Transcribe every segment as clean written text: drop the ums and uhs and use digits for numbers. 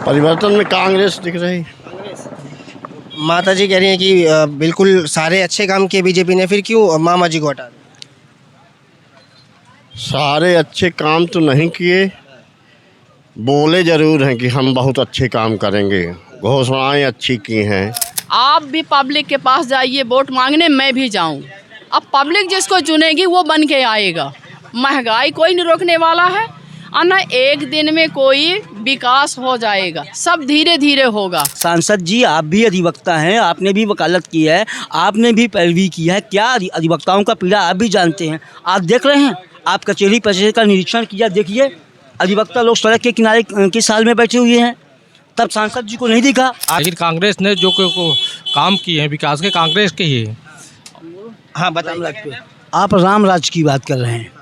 परिवर्तन में कांग्रेस दिख रही। माता जी कह रही हैं कि बिल्कुल सारे अच्छे काम किए बीजेपी ने, फिर क्यों मामा जी को हटा दिया? सारे अच्छे काम तो नहीं किए, बोले ज़रूर हैं कि हम बहुत अच्छे काम करेंगे, घोषणाएं अच्छी की हैं। आप भी पब्लिक के पास जाइए वोट मांगने, मैं भी जाऊं। अब पब्लिक जिसको चुनेगी वो बन के आएगा। महंगाई कोई नहीं रोकने वाला है और न एक दिन में कोई विकास हो जाएगा, सब धीरे धीरे होगा। सांसद जी, आप भी अधिवक्ता हैं, आपने भी वकालत की है, आपने भी पैरवी की है, क्या अधिवक्ताओं का पीड़ा आप भी जानते हैं। आप देख रहे हैं, आप कचहरी परिसर का निरीक्षण किया, देखिए अधिवक्ता लोग सड़क के किनारे के साल में बैठे हुए हैं, तब सांसद जी को नहीं दिखा। लेकिन कांग्रेस ने जो काम किए हैं विकास के, कांग्रेस के ही है। हाँ बताइए। आप राम राज की बात कर रहे हैं।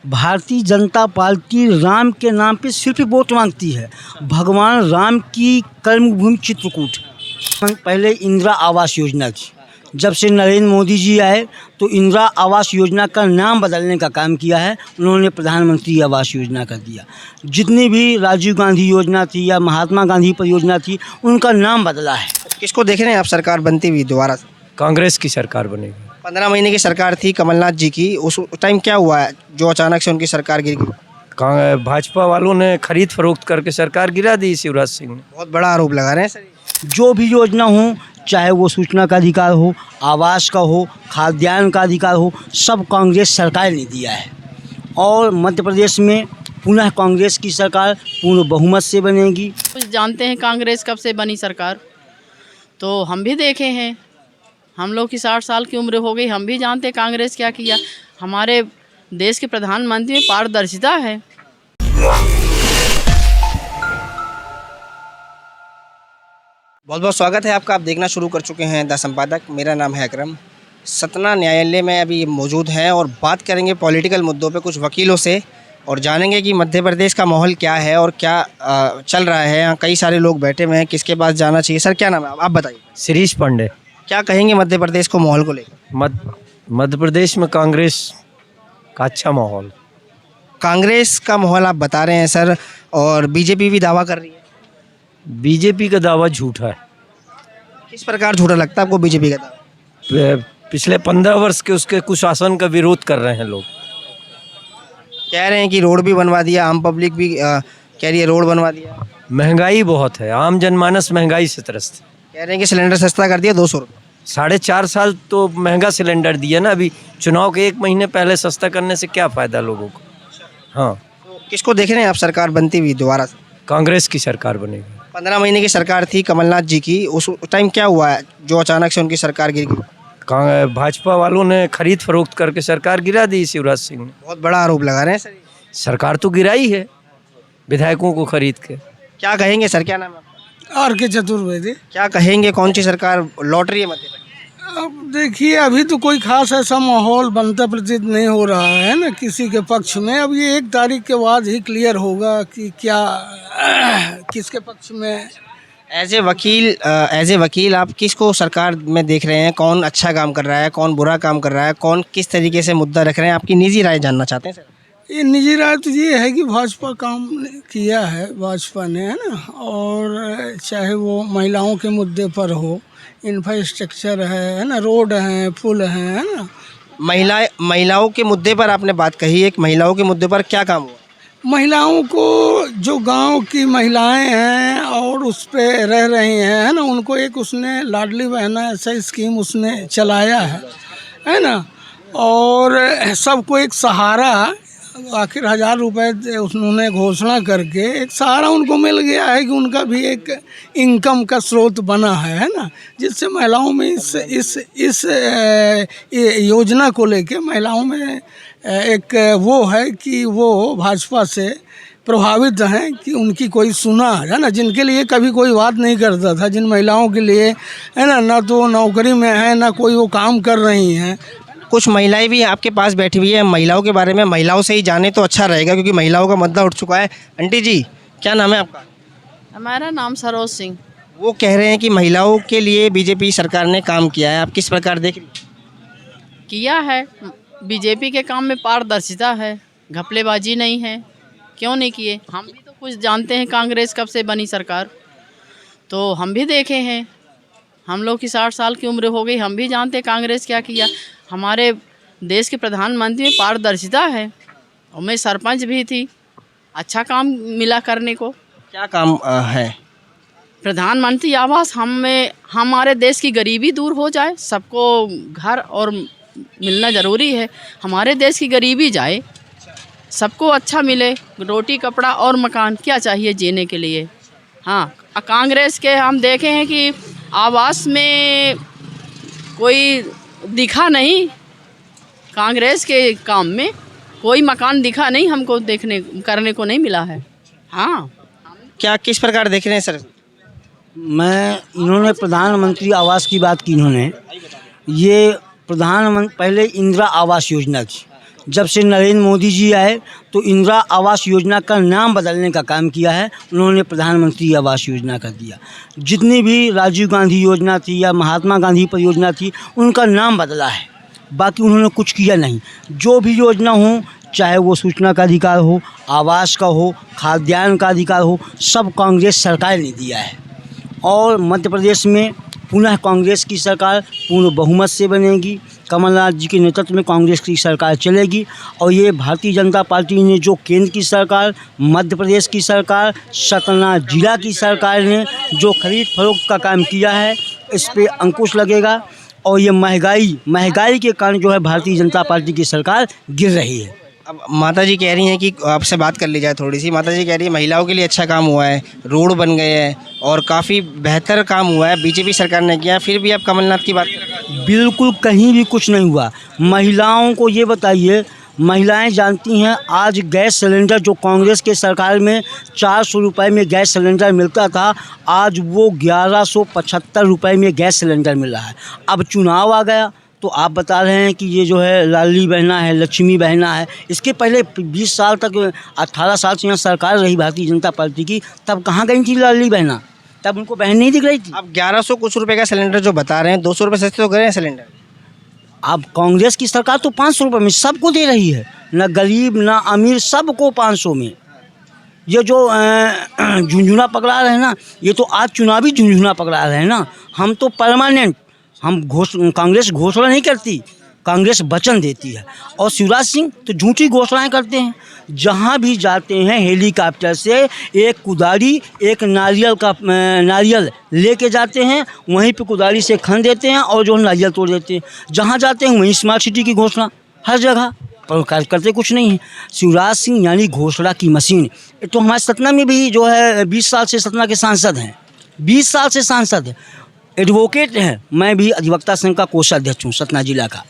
भारतीय जनता पार्टी राम के नाम पे सिर्फ वोट मांगती है। भगवान राम की कर्मभूमि चित्रकूट। पहले इंदिरा आवास योजना की, जब से नरेंद्र मोदी जी आए तो इंदिरा आवास योजना का नाम बदलने का काम किया है। उन्होंने प्रधानमंत्री आवास योजना कर दिया। जितनी भी राजीव गांधी योजना थी या महात्मा गांधी परियोजना थी, उनका नाम बदला है। किसको देख रहे हैं आप सरकार बनती हुई दोबारा से? कांग्रेस की सरकार बनेगी। 15 महीने की सरकार थी कमलनाथ जी की, उस टाइम क्या हुआ है जो अचानक से उनकी सरकार गिर गई? भाजपा वालों ने खरीद फरोख्त करके सरकार गिरा दी शिवराज सिंह ने। बहुत बड़ा आरोप लगा रहे हैं सर। जो भी योजना हो, चाहे वो सूचना का अधिकार हो, आवास का हो, खाद्यान्न का अधिकार हो, सब कांग्रेस सरकार ने दिया है। और मध्य प्रदेश में पुनः कांग्रेस की सरकार पूर्ण बहुमत से बनेगी। कुछ जानते हैं कांग्रेस कब से बनी सरकार, तो हम भी देखे हैं। हम लोग की 60 साल की उम्र हो गई, हम भी जानते हैं कांग्रेस क्या किया। हमारे देश के प्रधानमंत्री में पारदर्शिता है। बहुत बहुत स्वागत है आपका। आप देखना शुरू कर चुके हैं द संपादक। मेरा नाम है अकरम। सतना न्यायालय में अभी मौजूद हैं और बात करेंगे पॉलिटिकल मुद्दों पे कुछ वकीलों से, और जानेंगे कि मध्य प्रदेश का माहौल क्या है और क्या चल रहा है। यहाँ कई सारे लोग बैठे हुए हैं, किसके पास जाना चाहिए। सर क्या नाम है, आप बताइए। शिरीष पांडे। क्या कहेंगे मध्य प्रदेश को माहौल को लेकर? मध्य प्रदेश में कांग्रेस का अच्छा माहौल। कांग्रेस का माहौल आप बता रहे हैं सर, और बीजेपी भी दावा कर रही है। बीजेपी का दावा झूठा है। किस प्रकार झूठा लगता है आपको बीजेपी का दावा? पिछले 15 वर्ष के उसके कुशासन का विरोध कर रहे हैं लोग। कह रहे हैं कि रोड भी बनवा दिया, आम पब्लिक भी कह रही है रोड बनवा दिया। महंगाई बहुत है, आम जनमानस महंगाई से त्रस्त है। कह रहे हैं कि सिलेंडर सस्ता कर दिया 200 रुपये। 4.5 साल तो महंगा सिलेंडर दिया ना। अभी चुनाव के 1 महीने पहले सस्ता करने से क्या फ़ायदा लोगों को। हाँ, तो किसको देख रहे हैं आप सरकार बनती हुई दोबारा से? कांग्रेस की सरकार बनेगी। 15 महीने की सरकार थी कमलनाथ जी की, उस टाइम क्या हुआ है जो अचानक से उनकी सरकार गिर गई? भाजपा वालों ने खरीद फरोख्त करके सरकार गिरा दी शिवराज सिंह ने। बहुत बड़ा आरोप लगा रहे हैं सर। सरकार तो गिराई है विधायकों को खरीद के। क्या कहेंगे सर, क्या नाम है आपका? आर.के. चतुर्वेदी। क्या कहेंगे, कौन सी सरकार लौट रही है मध्य प्रदेश? अब देखिए, अभी तो कोई खास ऐसा माहौल बनता प्रतीत नहीं हो रहा है ना किसी के पक्ष में। अब ये 1 तारीख के बाद ही क्लियर होगा कि क्या किसके पक्ष में। एज ए वकील आप किसको सरकार में देख रहे हैं? कौन अच्छा काम कर रहा है, कौन बुरा काम कर रहा है, कौन किस तरीके से मुद्दा रख रहे हैं? आपकी निजी राय जानना चाहते हैं सर। ये निजी राय तो ये है कि भाजपा काम किया है, भाजपा ने, है ना। और चाहे वो महिलाओं के मुद्दे पर हो, इंफ्रास्ट्रक्चर है ना, रोड हैं, पुल हैं, है ना। महिलाओं के मुद्दे पर आपने बात कही, एक महिलाओं के मुद्दे पर क्या काम हुआ? महिलाओं को, जो गांव की महिलाएं हैं और उस पे रह रही हैं, है ना, उनको एक उसने लाडली बहना ऐसा स्कीम उसने चलाया है ना। और सबको एक सहारा, आखिर 1000 रुपये उन्होंने घोषणा करके एक सहारा उनको मिल गया है कि उनका भी एक इनकम का स्रोत बना है ना। जिससे महिलाओं में इस योजना को लेके महिलाओं में एक वो है कि वो भाजपा से प्रभावित हैं कि उनकी कोई सुना है ना। जिनके लिए कभी कोई बात नहीं करता था, जिन महिलाओं के लिए, है ना तो नौकरी में है ना कोई वो काम कर रही हैं। कुछ महिलाएं भी आपके पास बैठी हुई है, महिलाओं के बारे में महिलाओं से ही जाने तो अच्छा रहेगा क्योंकि महिलाओं का मुद्दा उठ चुका है। आंटी जी क्या नाम है आपका? हमारा नाम सरोज सिंह। वो कह रहे हैं कि महिलाओं के लिए बीजेपी सरकार ने काम किया है, आप किस प्रकार देख रही? किया है, बीजेपी के काम में पारदर्शिता है, घपलेबाजी नहीं है। क्यों नहीं किए? हम भी तो कुछ जानते हैं कांग्रेस कब से बनी सरकार। तो हम भी देखे हैं, हम लोग की 60 साल की उम्र हो गई, हम भी जानते कांग्रेस क्या किया। हमारे देश के प्रधानमंत्री में पारदर्शिता है और मैं सरपंच भी थी, अच्छा काम मिला करने को। क्या काम है? प्रधानमंत्री आवास हमें हमारे देश की गरीबी दूर हो जाए, सबको घर और मिलना ज़रूरी है, हमारे देश की गरीबी जाए, सबको अच्छा मिले, रोटी कपड़ा और मकान, क्या चाहिए जीने के लिए। हाँ, कांग्रेस के हम देखे हैं कि आवास में कोई दिखा नहीं, कांग्रेस के काम में कोई मकान दिखा नहीं हमको, देखने करने को नहीं मिला है। हाँ, क्या किस प्रकार देख रहे हैं सर? इन्होंने प्रधानमंत्री आवास की बात की। इन्होंने ये प्रधानमंत्री पहले इंदिरा आवास योजना थी, जब से नरेंद्र मोदी जी आए तो इंदिरा आवास योजना का नाम बदलने का काम किया है, उन्होंने प्रधानमंत्री आवास योजना कर दिया। जितनी भी राजीव गांधी योजना थी या महात्मा गांधी परियोजना थी, उनका नाम बदला है, बाकी उन्होंने कुछ किया नहीं। जो भी योजना हो, चाहे वो सूचना का अधिकार हो, आवास का हो, खाद्यान्न का अधिकार हो, सब कांग्रेस सरकार ने दिया है। और मध्य प्रदेश में पुनः कांग्रेस की सरकार पूर्ण बहुमत से बनेगी, कमलनाथ जी के नेतृत्व में कांग्रेस की सरकार चलेगी। और ये भारतीय जनता पार्टी ने जो केंद्र की सरकार, मध्य प्रदेश की सरकार, सतना जिला की सरकार ने जो खरीद फरोख्त का काम किया है, इस पे अंकुश लगेगा। और ये महंगाई के कारण जो है भारतीय जनता पार्टी की सरकार गिर रही है। अब माता जी कह रही हैं कि आपसे बात कर ली जाए थोड़ी सी। माता जी कह रही है महिलाओं के लिए अच्छा काम हुआ है, रोड बन गए हैं और काफ़ी बेहतर काम हुआ है, बीजेपी सरकार ने किया, फिर भी आप कमलनाथ की बात कर रहे हैं। बिल्कुल कहीं भी कुछ नहीं हुआ। महिलाओं को ये बताइए, महिलाएं जानती हैं आज गैस सिलेंडर जो कांग्रेस के सरकार में 400 रुपये में गैस सिलेंडर मिलता था, आज वो 1175 रुपये में गैस सिलेंडर मिल रहा है। अब चुनाव आ गया तो आप बता रहे हैं कि ये जो है लाडली बहना है, लक्ष्मी बहना है। इसके पहले 20 साल तक, 18 साल से यहाँ सरकार रही भारतीय जनता पार्टी की, तब कहाँ गई थी लाडली बहना? तब उनको बहन नहीं दिख रही थी। अब 1100 कुछ रुपए का सिलेंडर जो बता रहे हैं, 200 रुपये सस्ते तो करे हैं सिलेंडर। अब कांग्रेस की सरकार तो 500 रुपये में सबको दे रही है, ना गरीब ना अमीर, सबको 500 में। ये जो झुंझुना पकड़ा रहे हैं ना, ये तो आज चुनावी झुंझुना पकड़ा रहे हैं ना। हम तो परमानेंट, कांग्रेस घोषणा नहीं करती, कांग्रेस वचन देती है। और शिवराज सिंह तो झूठी घोषणाएं करते हैं। जहां भी जाते हैं हेलीकॉप्टर से एक कुदारी, एक नारियल लेके जाते हैं, वहीं पे कुदारी से खन देते हैं और जो नारियल तोड़ देते हैं। जहां जाते हैं वहीं स्मार्ट सिटी की घोषणा, हर जगह, पर करते कुछ नहीं है। शिवराज सिंह यानी घोषणा की मशीन। तो हमारे सतना में भी जो है 20 साल से सतना के सांसद हैं, 20 साल से सांसद हैं, एडवोकेट हैं। मैं भी अधिवक्ता संघ का कोषाध्यक्ष हूँ सतना जिला का।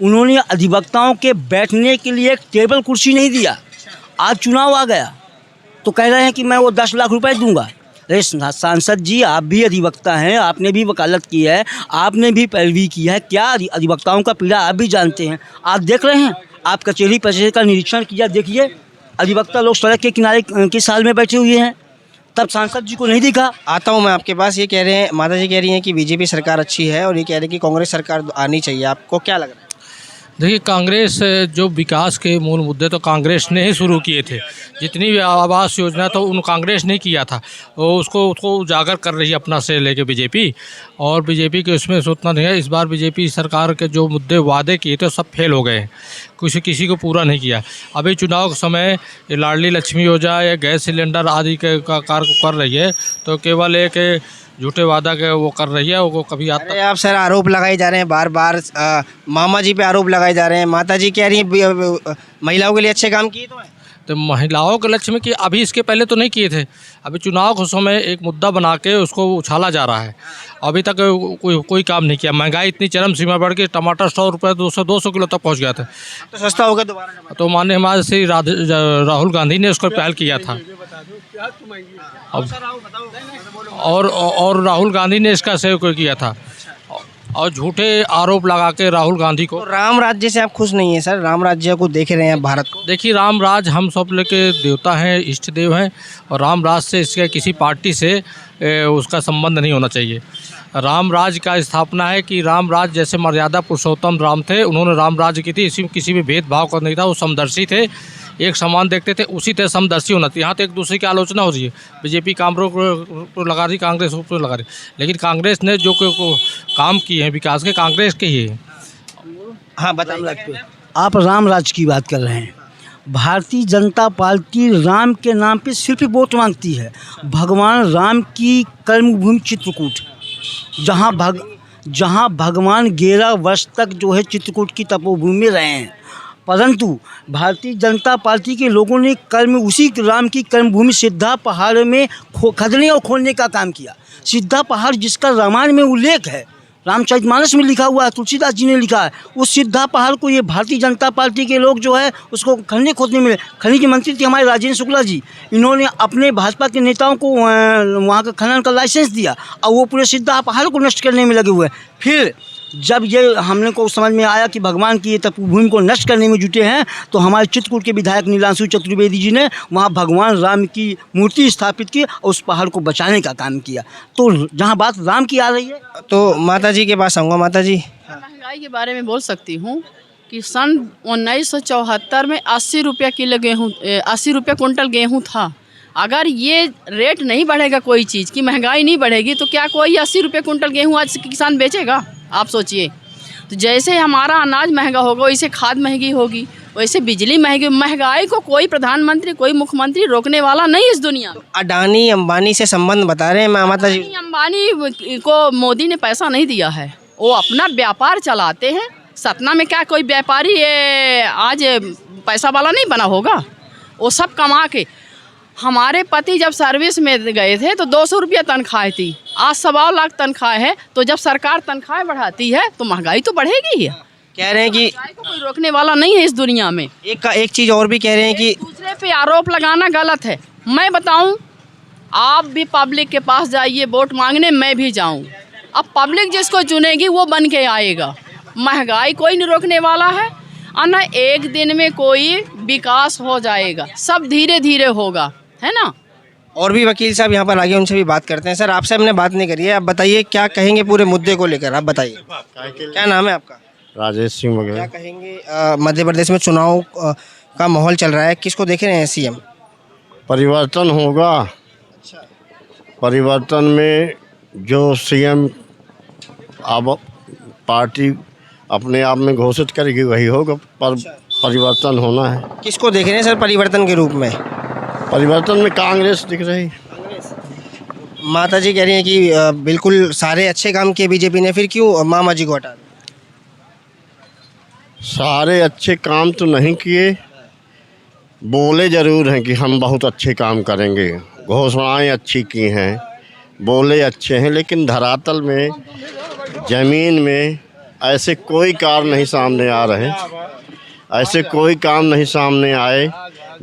उन्होंने अधिवक्ताओं के बैठने के लिए एक टेबल कुर्सी नहीं दिया। आज चुनाव आ गया तो कह रहे हैं कि मैं वो 10 लाख रुपए दूंगा। अरे सांसद जी, आप भी अधिवक्ता हैं, आपने भी वकालत की है, आपने भी पैरवी की है, क्या अधिवक्ताओं का पीड़ा आप भी जानते हैं। आप देख रहे हैं, आप कचहरी परिसर का निरीक्षण किया, देखिए अधिवक्ता लोग सड़क के किनारे के साल में बैठे हुए हैं, तब सांसद जी को नहीं दिखा। आता हूँ मैं आपके पास। ये कह रहे हैं, माता जी कह रही हैं कि बीजेपी सरकार अच्छी है और ये कह रहे हैं कि कांग्रेस सरकार आनी चाहिए। आपको क्या लग रहा है? देखिए, कांग्रेस जो विकास के मूल मुद्दे तो कांग्रेस ने ही शुरू किए थे। जितनी भी आवास योजना तो उन कांग्रेस ने किया था, वो उसको उजागर कर रही है अपना से लेके बीजेपी। और बीजेपी के उसमें उतना नहीं है। इस बार बीजेपी सरकार के जो मुद्दे वादे किए थे सब फेल हो गए हैं, किसी को पूरा नहीं किया। अभी चुनाव के समय लाडली लक्ष्मी योजना या गैस सिलेंडर आदि के का कार्य कर रही है, तो केवल एक झूठे वादा के वो कर रही है, वो कभी आता। अरे आप सर, आरोप लगाए जा रहे हैं बार बार, मामा जी पे आरोप लगाए जा रहे हैं। माता जी कह रही हैं महिलाओं के लिए अच्छे काम किए तो महिलाओं के लक्ष्य में कि अभी इसके पहले तो नहीं किए थे। अभी चुनाव के समय एक मुद्दा बना के उसको उछाला जा रहा है। अभी तक कोई काम नहीं किया। महंगाई इतनी चरम सीमा बढ़ गई, टमाटर 100 रुपये 200 किलो तक पहुंच गया था। तो सस्ता होगा दोबारा। तो माननीय हमारे श्री राहुल गांधी ने उसको पहल किया था। और राहुल गांधी ने इसका सहयोग किया था। और झूठे आरोप लगा के राहुल गांधी को। तो राम राज्य से आप खुश नहीं हैं सर? राम राज्य को देख रहे हैं भारत को। देखिए, राम राज हम सब के देवता हैं, इष्ट देव हैं, और राम राज से इसके किसी पार्टी से उसका संबंध नहीं होना चाहिए। राम राज का स्थापना है कि राम राज जैसे मर्यादा पुरुषोत्तम राम थे, उन्होंने राम राज की थी, इसमें किसी भी भेदभाव का नहीं था। वो समदर्शी थे एक समान देखते थे, उसी तरह समदर्शी होना चाहिए। यहाँ तो एक दूसरे की आलोचना हो रही है, बीजेपी काम रोक लगा रही, कांग्रेस रोक लगा रही, लेकिन कांग्रेस ने जो काम किए हैं विकास के, कांग्रेस के ही है। हाँ बताइए। आप राम राज की बात कर रहे हैं। भारतीय जनता पार्टी राम के नाम पे सिर्फ वोट मांगती है। भगवान राम की कर्मभूमि चित्रकूट, जहाँ भगवान 11 वर्ष तक जो है चित्रकूट की तपोभूमि में रहे हैं, परंतु भारतीय जनता पार्टी के लोगों ने उसी राम की कर्मभूमि सिद्धा पहाड़ में खदने और खोलने का काम किया। सिद्धा पहाड़ जिसका रामायण में उल्लेख है, रामचरितमानस में लिखा हुआ है, तुलसीदास जी ने लिखा है, उस सिद्धा पहाड़ को ये भारतीय जनता पार्टी के लोग जो है उसको खनने खोदने में, खनिज मंत्री थे हमारे राजेंद्र शुक्ला जी, इन्होंने अपने भाजपा के नेताओं को वहाँ का खनन का लाइसेंस दिया और वो पूरे सिद्धा पहाड़ को नष्ट करने में लगे हुए हैं। फिर जब ये हमने को समझ में आया कि भगवान की ये तपोभूमि को नष्ट करने में जुटे हैं, तो हमारे चित्रकूट के विधायक नीलांशु चतुर्वेदी जी ने वहाँ भगवान राम की मूर्ति स्थापित की और उस पहाड़ को बचाने का काम किया। तो जहाँ बात राम की आ रही है, तो माता जी के पास आऊँगा। माता जी, महंगाई के बारे में बोल सकती हूँ कि सन 1974 में 80 रुपये किलो गेहूँ, 80 रुपये कुंटल गेहूँ था। अगर ये रेट नहीं बढ़ेगा, कोई चीज़ की महंगाई नहीं बढ़ेगी, तो क्या कोई 80 रुपये कुंटल गेहूँ आज किसान बेचेगा? आप सोचिए। तो जैसे हमारा अनाज महंगा होगा, वैसे खाद महंगी होगी, वैसे बिजली महंगी। महंगाई को कोई प्रधानमंत्री, कोई मुख्यमंत्री रोकने वाला नहीं इस दुनिया में। अडानी अंबानी से संबंध बता रहे हैं माता जी। अंबानी को मोदी ने पैसा नहीं दिया है, वो अपना व्यापार चलाते हैं। सतना में क्या कोई व्यापारी आज पैसा वाला नहीं बना होगा? वो सब कमा के। हमारे पति जब सर्विस में गए थे तो 200 रुपये तनख्वाह थी, आज 1.25 लाख तनख्वाह है। तो जब सरकार तनख्वाह बढ़ाती है तो महंगाई तो बढ़ेगी ही। कह रहे हैं कि महंगाई को कोई रोकने वाला नहीं है इस दुनिया में। एक चीज़ और भी कह रहे हैं कि दूसरे पे आरोप लगाना गलत है। मैं बताऊं, आप भी पब्लिक के पास जाइए वोट मांगने, मैं भी जाऊं। अब पब्लिक जिसको चुनेगी वो बन के आएगा। महंगाई कोई नहीं रोकने वाला है और न एक दिन में कोई विकास हो जाएगा, सब धीरे धीरे होगा, है ना। और भी वकील साहब यहाँ पर आगे, उनसे भी बात करते हैं। सर, आपसे हमने बात नहीं करी है, आप बताइए क्या कहेंगे पूरे मुद्दे को लेकर? आप बताइए, क्या नाम है आपका? राजेश सिंह क्या वगैरह। कहेंगे मध्य प्रदेश में चुनाव का माहौल चल रहा है, किसको देख रहे हैं सीएम? परिवर्तन होगा। परिवर्तन में जो सीएम अब पार्टी अपने आप में घोषित करेगी वही होगा, पर परिवर्तन होना है। किसको देख रहे हैं सर परिवर्तन के रूप में? परिवर्तन में कांग्रेस दिख रही। माता जी कह रही हैं कि बिल्कुल सारे अच्छे काम किए बीजेपी ने, फिर क्यों मामा जी को हटा दिया? सारे अच्छे काम तो नहीं किए, बोले ज़रूर हैं कि हम बहुत अच्छे काम करेंगे, घोषणाएं अच्छी की हैं, बोले अच्छे हैं, लेकिन धरातल में, ज़मीन में ऐसे कोई कार्य नहीं सामने आ रहे। ऐसे कोई काम नहीं सामने आए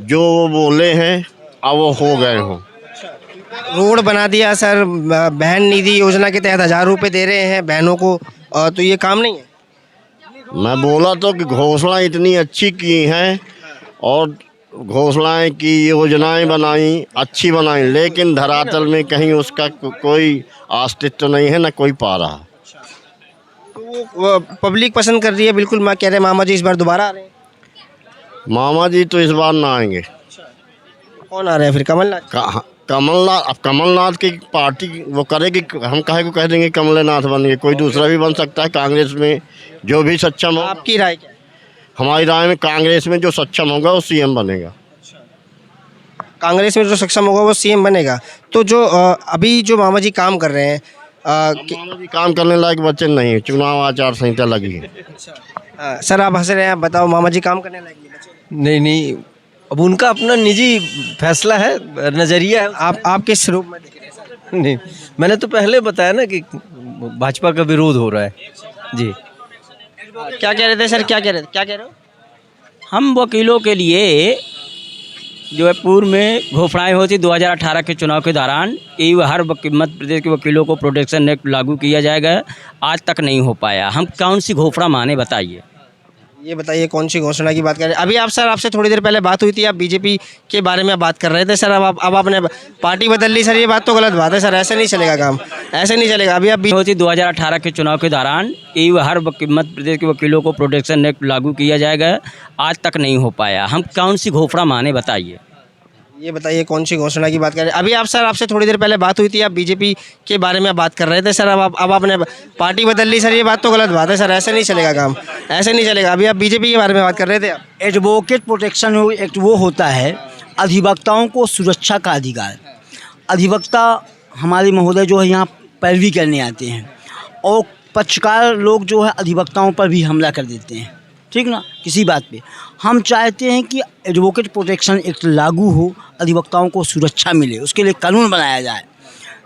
जो वो बोले हैं अब वो हो गए हों। रोड बना दिया सर, बहन निधि योजना के तहत 1000 रुपये दे रहे हैं बहनों को, तो ये काम नहीं है? मैं बोला तो कि घोषणा इतनी अच्छी की हैं और घोषणाएं की, योजनाएं बनाई, अच्छी बनाई, लेकिन धरातल में कहीं उसका कोई अस्तित्व नहीं है, ना कोई पा रहा। तो वो पब्लिक पसंद कर रही है बिल्कुल। मैं कह रहे मामा जी इस बार दोबारा आ रहे हैं। मामा जी तो इस बार ना आएंगे। कौन आ रहे हैं फिर? कमलनाथ? कमलनाथ। अब कमलनाथ की पार्टी वो करेगी, हम काहे को कह देंगे कमलनाथ बन गए, कोई दूसरा भी बन सकता है। कांग्रेस में जो भी सक्षम हो। आपकी राय क्या है? हमारी राय में कांग्रेस में जो सक्षम होगा वो सीएम बनेगा। कांग्रेस में जो सक्षम होगा वो सीएम बनेगा। तो जो अभी जो मामा जी काम कर रहे हैं, मामा जी काम करने लायक बच्चे नहीं है, चुनाव आचार संहिता लगी है। सर आप हंस रहे हैं, आप बताओ मामा जी काम करने लायक नहीं बचे? नहीं, अब उनका अपना निजी फैसला है, नज़रिया है। आप किस रूप में देख रहे हैं सर? नहीं, मैंने तो पहले बताया ना कि भाजपा का विरोध हो रहा है जी। क्या कह रहे थे सर? क्या कह रहे हो? हम वकीलों के लिए जो है पूर्व में घोषणाएं होती 2018 के चुनाव के दौरान कि हर मध्य प्रदेश के वकीलों को प्रोटेक्शन एक्ट लागू किया जाएगा, आज तक नहीं हो पाया। हम कौन सी घोषणा माने, बताइए? ये बताइए कौन सी घोषणा की बात कर रहे हैं? अभी आप सर, आपसे थोड़ी देर पहले बात हुई थी, आप बीजेपी के बारे में बात कर रहे थे सर। अब आपने पार्टी बदल ली सर, ये बात तो गलत बात है सर, ऐसे नहीं चलेगा काम। ऐसे नहीं चलेगा। अभी आप होती 2018 के चुनाव के दौरान कि हर मध्य प्रदेश के वकीलों को प्रोटेक्शन एक्ट लागू किया जाएगा, आज तक नहीं हो पाया। हम कौन सी घोषणा माने बताइए? ये बताइए कौन सी घोषणा की बात कर रहे हैं? अभी आप सर, आपसे थोड़ी देर पहले बात हुई थी, आप बीजेपी के बारे में बात कर रहे थे सर। अब आपने पार्टी बदल ली सर, ये बात तो गलत बात है सर, ऐसे नहीं चलेगा काम, ऐसे नहीं चलेगा। अभी आप बीजेपी के बारे में बात कर रहे थे आप। एडवोकेट प्रोटेक्शन एक्ट वो होता है अधिवक्ताओं को सुरक्षा का अधिकार। अधिवक्ता हमारे महोदय जो है यहाँ पैरवी करने आते हैं और पक्षकार लोग जो है अधिवक्ताओं पर भी हमला कर देते हैं, ठीक ना, किसी बात पे। हम चाहते हैं कि एडवोकेट प्रोटेक्शन एक्ट लागू हो, अधिवक्ताओं को सुरक्षा मिले, उसके लिए कानून बनाया जाए,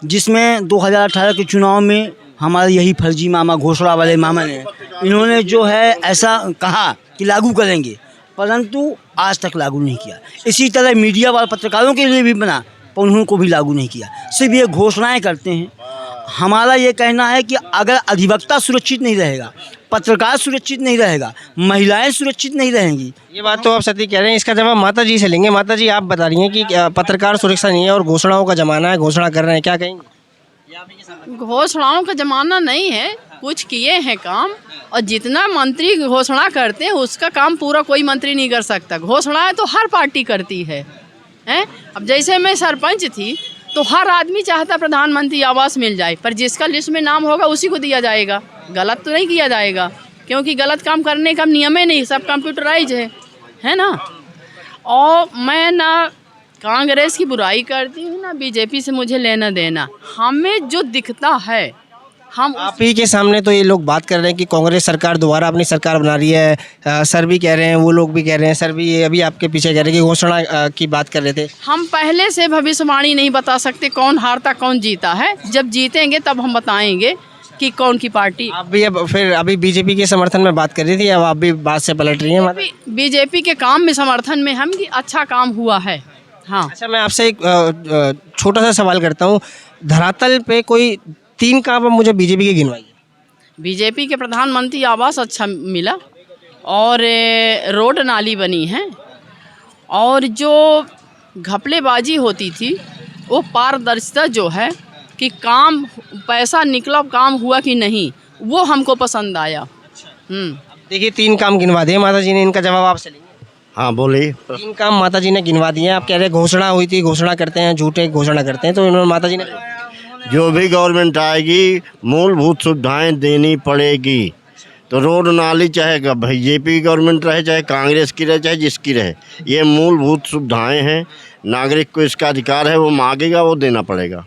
जिसमें 2018 के चुनाव में हमारे यही फर्जी मामा, घोषणा वाले मामा ने, इन्होंने जो है ऐसा कहा कि लागू करेंगे, परंतु आज तक लागू नहीं किया। इसी तरह मीडिया वाले पत्रकारों के लिए भी बना, पर उनको भी लागू नहीं किया, सिर्फ ये घोषणाएँ करते हैं। हमारा ये कहना है कि अगर अधिवक्ता सुरक्षित नहीं रहेगा, पत्रकार सुरक्षित नहीं रहेगा, महिलाएं सुरक्षित नहीं रहेंगी। ये बात तो आप सही कह रहे हैं, इसका जवाब माता जी से लेंगे। माता जी, आप बता रही हैं कि पत्रकार सुरक्षा नहीं है और घोषणाओं का ज़माना है, घोषणा कर रहे हैं, क्या कहेंगे? घोषणाओं का ज़माना नहीं है, कुछ किए हैं काम, और जितना मंत्री घोषणा करते हैं उसका काम पूरा कोई मंत्री नहीं कर सकता। घोषणाएं तो हर पार्टी करती है, हैं? अब जैसे मैं सरपंच थी तो हर आदमी चाहता प्रधानमंत्री आवास मिल जाए, पर जिसका लिस्ट में नाम होगा उसी को दिया जाएगा, गलत तो नहीं किया जाएगा, क्योंकि गलत काम करने का नियम ही नहीं, सब कंप्यूटराइज है ना। और मैं ना कांग्रेस की बुराई करती हूँ ना बीजेपी से मुझे लेना देना, हमें जो दिखता है हम आप ही के सामने तो ये लोग बात कर रहे हैं कि कांग्रेस सरकार दोबारा अपनी सरकार बना रही है। सर भी कह रहे हैं, वो लोग भी कह रहे हैं, सर भी ये अभी आपके पीछे कह रहे हैं कि घोषणा की बात कर रहे थे। हम पहले से भविष्यवाणी नहीं बता सकते कौन हारता कौन जीता है, जब जीतेंगे तब हम बताएंगे कि कौन की पार्टी। आप भी अब फिर अभी बीजेपी के समर्थन में बात कर रही थी, अब आप भी बात से पलट रही हैं। बीजेपी के काम में समर्थन में हम कि अच्छा काम हुआ है। हाँ, अच्छा, मैं आपसे एक छोटा सा सवाल करता हूँ, धरातल पे कोई 3 काम आप मुझे बीजेपी के गिनवाइए। बीजेपी के प्रधानमंत्री आवास अच्छा मिला, और रोड नाली बनी है, और जो घपलेबाजी होती थी वो पारदर्शिता जो है कि काम पैसा निकला, काम हुआ कि नहीं, वो हमको पसंद आया। देखिए 3 काम गिनवा दिए माता जी ने, इनका जवाब आपसे लेंगे। हाँ बोलिए। 3 काम माता जी ने गिनवा दिए। आप कह रहे घोषणा हुई थी, घोषणा करते हैं, झूठे घोषणा करते हैं, तो इन्होंने माता जी ने जो भी गवर्नमेंट आएगी मूलभूत सुविधाएं देनी पड़ेगी। तो रोड नाली चाहे बीजेपी गवर्नमेंट रहे, चाहे कांग्रेस की रहे, चाहे जिसकी रहे, ये मूलभूत सुविधाएं हैं। नागरिक को इसका अधिकार है, वो मांगेगा वो देना पड़ेगा,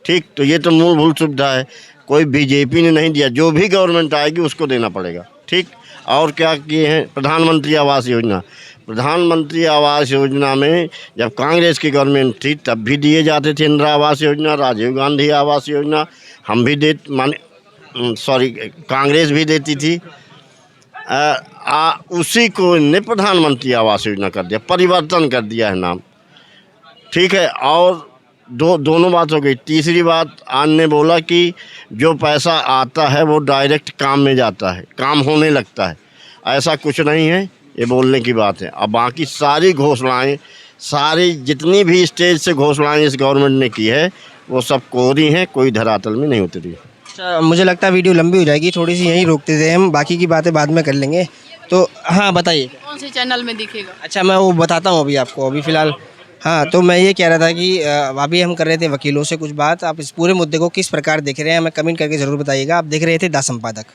ठीक। तो ये तो मूलभूत सुविधा है, कोई बीजेपी ने नहीं दिया, जो भी गवर्नमेंट आएगी उसको देना पड़ेगा, ठीक। और क्या किए हैं? प्रधानमंत्री आवास योजना। प्रधानमंत्री आवास योजना में जब कांग्रेस की गवर्नमेंट थी तब भी दिए जाते थे इंदिरा आवास योजना, राजीव गांधी आवास योजना, हम भी कांग्रेस भी देती थी। उसी को ने प्रधानमंत्री आवास योजना कर दिया, परिवर्तन कर दिया है नाम, ठीक है। और दोनों बात हो गई। तीसरी बात, आन ने बोला कि जो पैसा आता है वो डायरेक्ट काम में जाता है, काम होने लगता है। ऐसा कुछ नहीं है, ये बोलने की बात है। अब बाकी सारी घोषणाएं, सारी जितनी भी स्टेज से घोषणाएं इस गवर्नमेंट ने की है वो सब कोरी हैं, कोई धरातल में नहीं उतरी। अच्छा, मुझे लगता है वीडियो लंबी हो जाएगी, थोड़ी सी यहीं रोकते थे हम, बाकी की बातें बाद में कर लेंगे। तो हाँ बताइए, कौन से चैनल में दिखेगा? अच्छा, मैं वो बताता हूँ अभी आपको, अभी फ़िलहाल। हाँ, तो मैं ये कह रहा था कि अभी हम कर रहे थे वकीलों से कुछ बात। आप इस पूरे मुद्दे को किस प्रकार देख रहे हैं हमें कमेंट करके ज़रूर बताइएगा। आप देख रहे थे द संपादक।